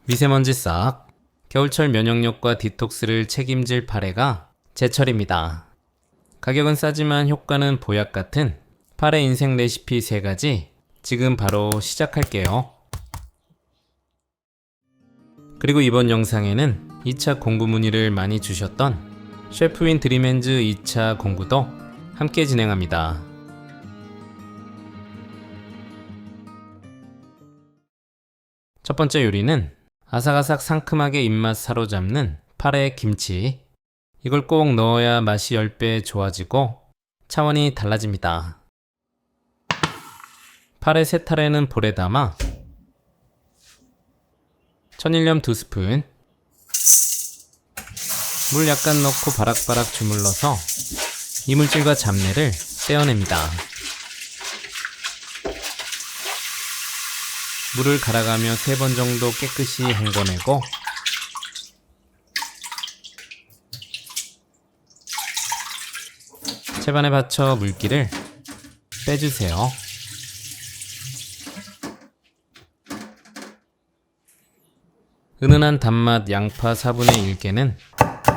미세먼지 싹, 겨울철 면역력과 디톡스를 책임질 파레가 제철입니다. 가격은 싸지만 효과는 보약 같은 파레 인생 레시피 3가지 지금 바로 시작할게요. 그리고 이번 영상에는 2차 공구 문의를 많이 주셨던 셰프인 드림핸즈 2차 공구도 함께 진행합니다. 첫 번째 요리는 아삭아삭 상큼하게 입맛 사로잡는 파레 김치. 이걸 꼭 넣어야 맛이 10배 좋아지고 차원이 달라집니다. 파레 3타레는 볼에 담아 천일염 2스푼, 물 약간 넣고 바락바락 주물러서 이물질과 잡내를 떼어냅니다. 물을 갈아가며 3번 정도 깨끗이 헹궈내고 채반에 받쳐 물기를 빼주세요. 은은한 단맛 양파 4분의 1개는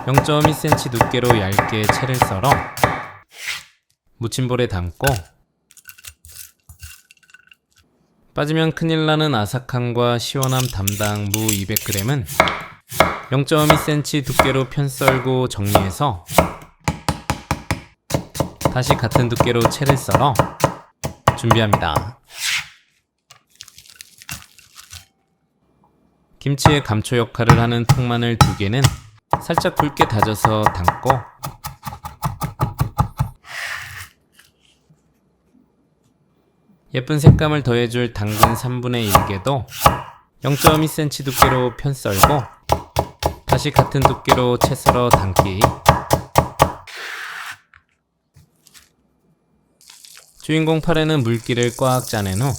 0.2cm 두께로 얇게 채를 썰어 무침볼에 담고 빠지면 큰일 나는 아삭함과 시원함 담당 무 200g은 0.2cm 두께로 편썰고 정리해서 다시 같은 두께로 채를 썰어 준비합니다. 김치의 감초 역할을 하는 통마늘 2개는 살짝 굵게 다져서 담고 예쁜 색감을 더해줄 당근 3분의 1개도 0.2cm 두께로 편썰고 다시 같은 두께로 채 썰어 담기. 주인공 파레는 물기를 꽉 짜낸 후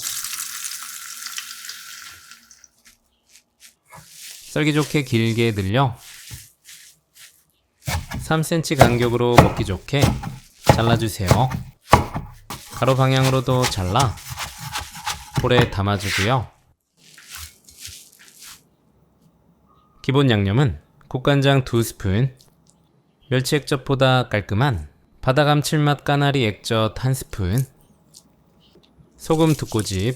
썰기 좋게 길게 늘려 3cm 간격으로 먹기 좋게 잘라주세요. 가로 방향으로도 잘라 볼에 담아주고요. 기본 양념은 국간장 2스푼, 멸치 액젓보다 깔끔한 바다 감칠맛 까나리 액젓 1스푼, 소금 2꼬집,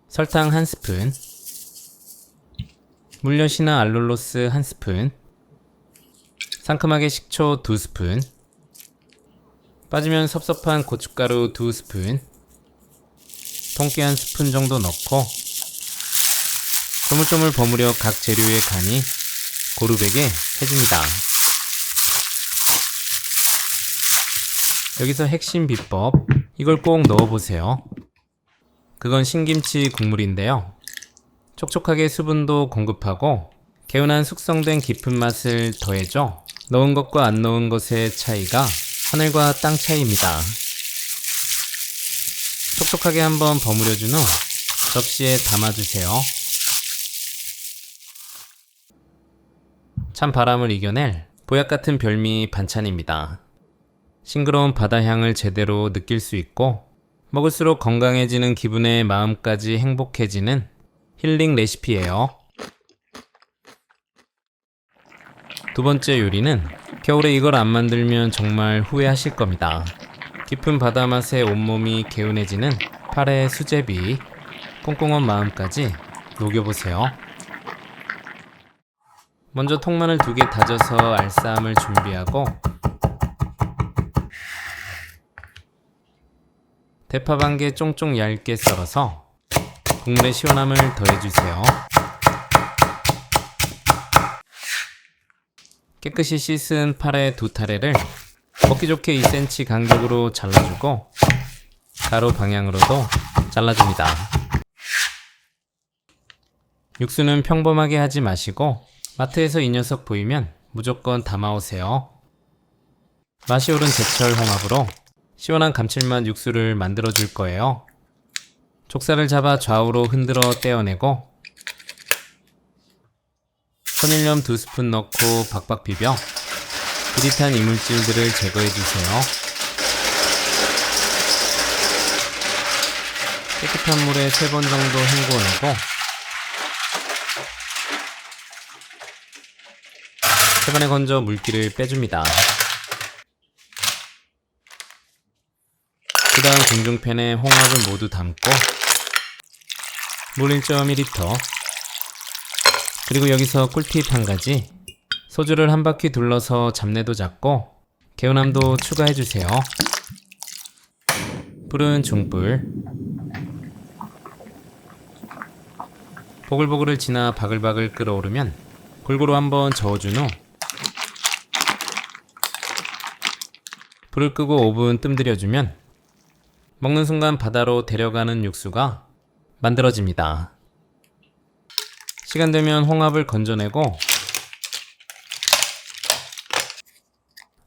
설탕 1스푼, 물엿이나 알룰로스 1스푼, 상큼하게 식초 2스푼, 빠지면 섭섭한 고춧가루 2스푼, 통깨 1스푼 정도 넣고 조물조물 버무려 각 재료의 간이 고루베게 해줍니다. 여기서 핵심 비법, 이걸 꼭 넣어보세요. 그건 신김치 국물인데요. 촉촉하게 수분도 공급하고 개운한 숙성된 깊은 맛을 더해줘 넣은 것과 안 넣은 것의 차이가 하늘과 땅 차이입니다. 촉촉하게 한번 버무려준 후 접시에 담아주세요. 찬 바람을 이겨낼 보약 같은 별미 반찬입니다. 싱그러운 바다향을 제대로 느낄 수 있고 먹을수록 건강해지는 기분에 마음까지 행복해지는 힐링 레시피예요. 두 번째 요리는 겨울에 이걸 안 만들면 정말 후회하실 겁니다. 깊은 바다 맛에 온몸이 개운해지는 파레 수제비. 꽁꽁한 마음까지 녹여보세요. 먼저 통마늘 2개 다져서 알싸함을 준비하고 대파 1개 쫑쫑 얇게 썰어서 국물에 시원함을 더해주세요. 깨끗이 씻은 파레 2타레를 먹기 좋게 2cm 간격으로 잘라주고 가로 방향으로도 잘라줍니다. 육수는 평범하게 하지 마시고 마트에서 이 녀석 보이면 무조건 담아오세요. 맛이 오른 제철 홍합으로 시원한 감칠맛 육수를 만들어줄 거예요. 족살을 잡아 좌우로 흔들어 떼어내고 천일염 2스푼 넣고 박박 비벼 비릿한 이물질들을 제거해주세요. 깨끗한 물에 3번 정도 헹궈내고 세번에 건져 물기를 빼줍니다. 그 다음 궁중팬에 홍합을 모두 담고 물 1.2L, 그리고 여기서 꿀팁 한 가지, 소주를 한 바퀴 둘러서 잡내도 잡고 개운함도 추가해주세요. 불은 중불. 보글보글을 지나 바글바글 끓어오르면 골고루 한번 저어준 후 불을 끄고 5분 뜸들여주면 먹는 순간 바다로 데려가는 육수가 만들어집니다. 시간 되면 홍합을 건져내고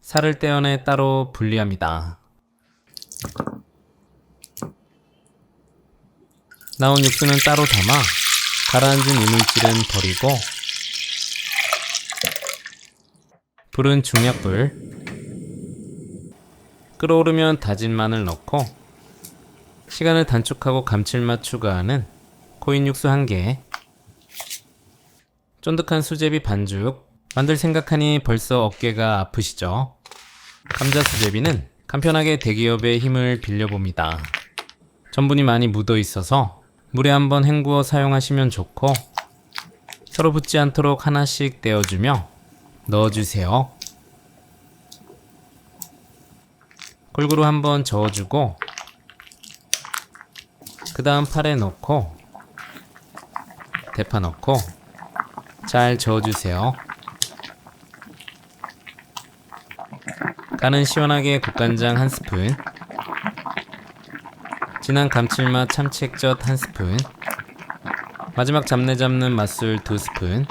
살을 떼어내 따로 분리합니다. 나온 육수는 따로 담아 가라앉은 이물질은 버리고 불은 중약불. 끓어오르면 다진 마늘 넣고 시간을 단축하고 감칠맛 추가하는 코인 육수 1개, 쫀득한 수제비 반죽. 만들 생각하니 벌써 어깨가 아프시죠? 감자 수제비는 간편하게 대기업의 힘을 빌려봅니다. 전분이 많이 묻어 있어서 물에 한번 헹구어 사용하시면 좋고, 서로 붙지 않도록 하나씩 떼어주며 넣어주세요. 골고루 한번 저어주고 그 다음 팔에 넣고 대파 넣고 잘 저어주세요. 간은 시원하게 국간장 1스푼, 진한 감칠맛 참치액젓 1스푼, 마지막 잡내 잡는 맛술 2스푼,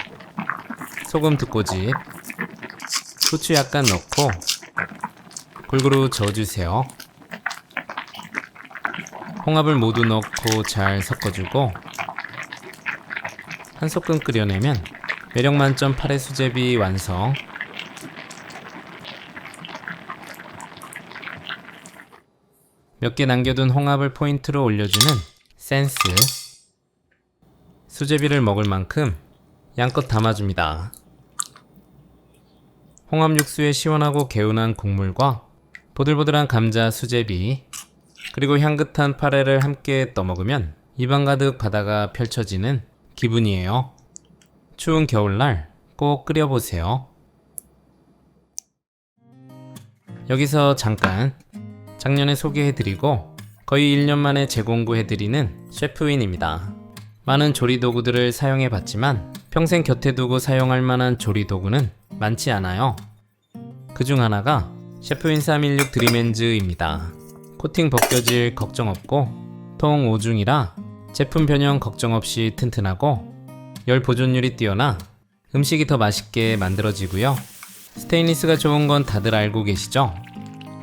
소금 2꼬집, 후추 약간 넣고 골고루 저어주세요. 홍합을 모두 넣고 잘 섞어주고 한 소끔 끓여내면 매력 만점 파래 수제비 완성. 몇 개 남겨둔 홍합을 포인트로 올려주는 센스. 수제비를 먹을 만큼 양껏 담아줍니다. 홍합 육수에 시원하고 개운한 국물과 보들보들한 감자 수제비, 그리고 향긋한 파래를 함께 떠먹으면 입안 가득 바다가 펼쳐지는 기분이에요. 추운 겨울날 꼭 끓여보세요. 여기서 잠깐, 작년에 소개해드리고 거의 1년 만에 재공부해드리는 셰프윈입니다. 많은 조리도구들을 사용해봤지만 평생 곁에 두고 사용할 만한 조리도구는 많지 않아요. 그중 하나가 셰프윈 316 드림엔즈입니다. 코팅 벗겨질 걱정 없고 통 5중이라 제품 변형 걱정 없이 튼튼하고 열 보존율이 뛰어나 음식이 더 맛있게 만들어지고요. 스테인리스가 좋은 건 다들 알고 계시죠?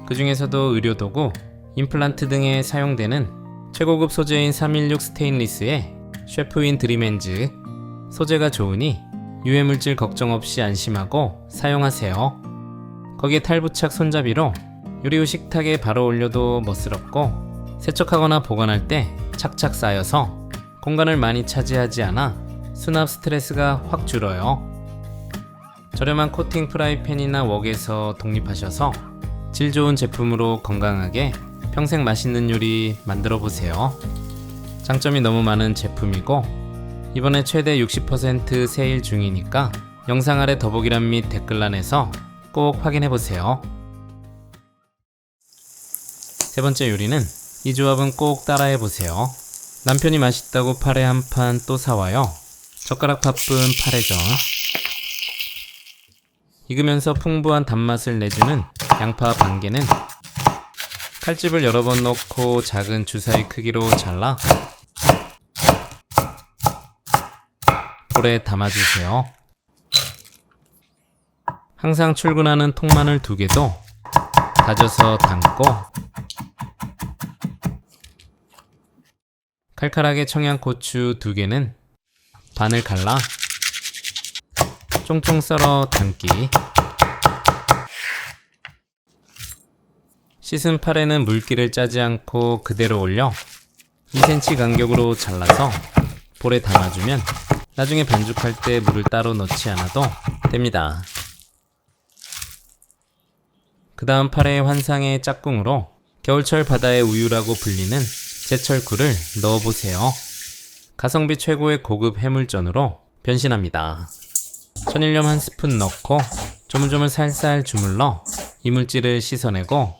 그 중에서도 의료도구, 임플란트 등에 사용되는 최고급 소재인 316 스테인리스에 셰프윈 드림엔즈, 소재가 좋으니 유해물질 걱정 없이 안심하고 사용하세요. 거기에 탈부착 손잡이로 요리 후 식탁에 바로 올려도 멋스럽고, 세척하거나 보관할 때 착착 쌓여서 공간을 많이 차지하지 않아 수납 스트레스가 확 줄어요. 저렴한 코팅 프라이팬이나 웍에서 독립하셔서 질 좋은 제품으로 건강하게 평생 맛있는 요리 만들어 보세요. 장점이 너무 많은 제품이고 이번에 최대 60% 세일 중이니까 영상 아래 더보기란 및 댓글란에서 꼭 확인해 보세요. 세 번째 요리는 이 조합은 꼭 따라해 보세요. 남편이 맛있다고 파래 한 판 또 사와요. 젓가락 바쁜 파래전. 익으면서 풍부한 단맛을 내주는 양파 반개는 칼집을 여러 번 넣고 작은 주사위 크기로 잘라 볼에 담아주세요. 항상 출근하는 통마늘 2개도 다져서 담고, 칼칼하게 청양고추 2개는 반을 갈라 쫑쫑 썰어 담기. 씻은 파래는 물기를 짜지 않고 그대로 올려 2cm 간격으로 잘라서 볼에 담아주면 나중에 반죽할 때 물을 따로 넣지 않아도 됩니다. 그 다음 파래의 환상의 짝꿍으로 겨울철 바다의 우유라고 불리는 제철꿀을 넣어보세요. 가성비 최고의 고급 해물전으로 변신합니다. 천일염 한 스푼 넣고 조물조물 살살 주물러 이물질을 씻어내고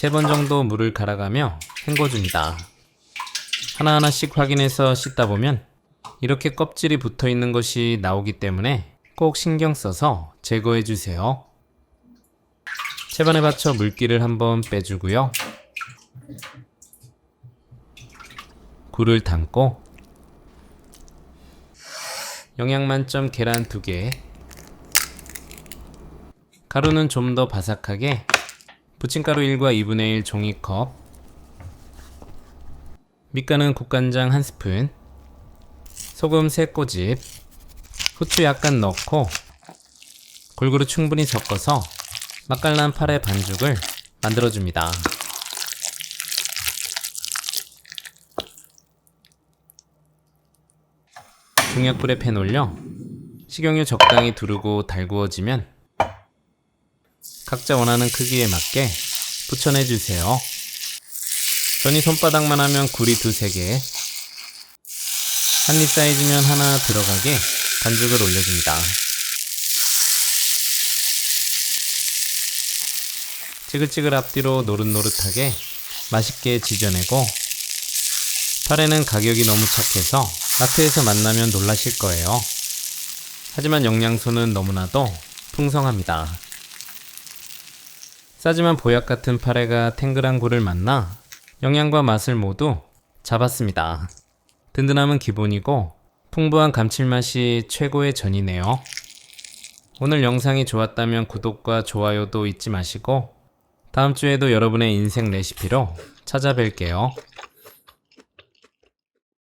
3번 정도 물을 갈아가며 헹궈줍니다. 하나하나씩 확인해서 씻다 보면 이렇게 껍질이 붙어 있는 것이 나오기 때문에 꼭 신경 써서 제거해 주세요. 채반에 받쳐 물기를 한번 빼주고요. 굴을 담고 영양만점 계란 2개, 가루는 좀 더 바삭하게 부침가루 1과 2분의 1 종이컵, 밑간은 국간장 1스푼, 소금 3꼬집, 후추 약간 넣고 골고루 충분히 섞어서 맛깔난 파래 반죽을 만들어줍니다. 중약불에 팬 올려 식용유 적당히 두르고 달구어지면 각자 원하는 크기에 맞게 부쳐내주세요. 전이 손바닥만 하면 굴이 2-3개, 한입 사이즈면 하나 들어가게 반죽을 올려줍니다. 지글지글 앞뒤로 노릇노릇하게 맛있게 지져내고, 파래는 가격이 너무 착해서 마트에서 만나면 놀라실 거예요. 하지만 영양소는 너무나도 풍성합니다. 싸지만 보약 같은 파래가 탱글한 굴을 만나 영양과 맛을 모두 잡았습니다. 든든함은 기본이고 풍부한 감칠맛이 최고의 전이네요. 오늘 영상이 좋았다면 구독과 좋아요도 잊지 마시고 다음 주에도 여러분의 인생 레시피로 찾아뵐게요.